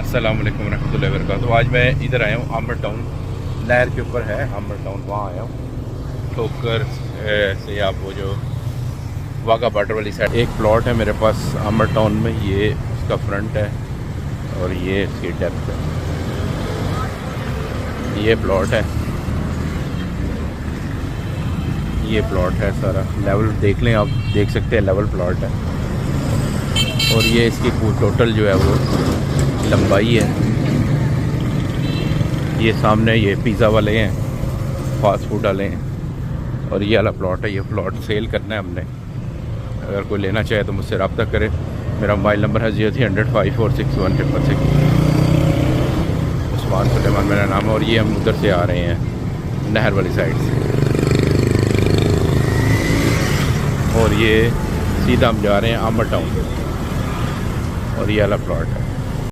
अस्सलाम वालेकुम रहमतुल्लाहि व बरकातुहू। आज मैं इधर आया हूँ आमर टाउन, नहर के ऊपर है आमर टाउन, वहाँ आया हूँ। ठोकर से आप वो जो वाघा बॉर्डर वाली साइड एक प्लॉट है मेरे पास आमर टाउन में, ये उसका फ्रंट है और ये इसकी डेप्थ है। ये प्लॉट है, ये प्लॉट है सारा लेवल, देख लें आप, देख सकते हैं लेवल प्लॉट है। और ये इसकी टोटल जो है वो लंबाई है। ये सामने ये पिज़्ज़ा वाले हैं, फास्ट फूड वाले हैं, और ये वाला प्लॉट है। ये प्लॉट सेल करना है हमने, अगर कोई लेना चाहे तो मुझसे रब्ता करे। मेरा मोबाइल नंबर है 0300546166। उस्मान सुलेमान मेरा नाम है। और ये हम उधर से आ रहे हैं नहर वाली साइड से, और ये सीधा हम जा रहे हैं आमर टाउन, और ये वाला प्लॉट है।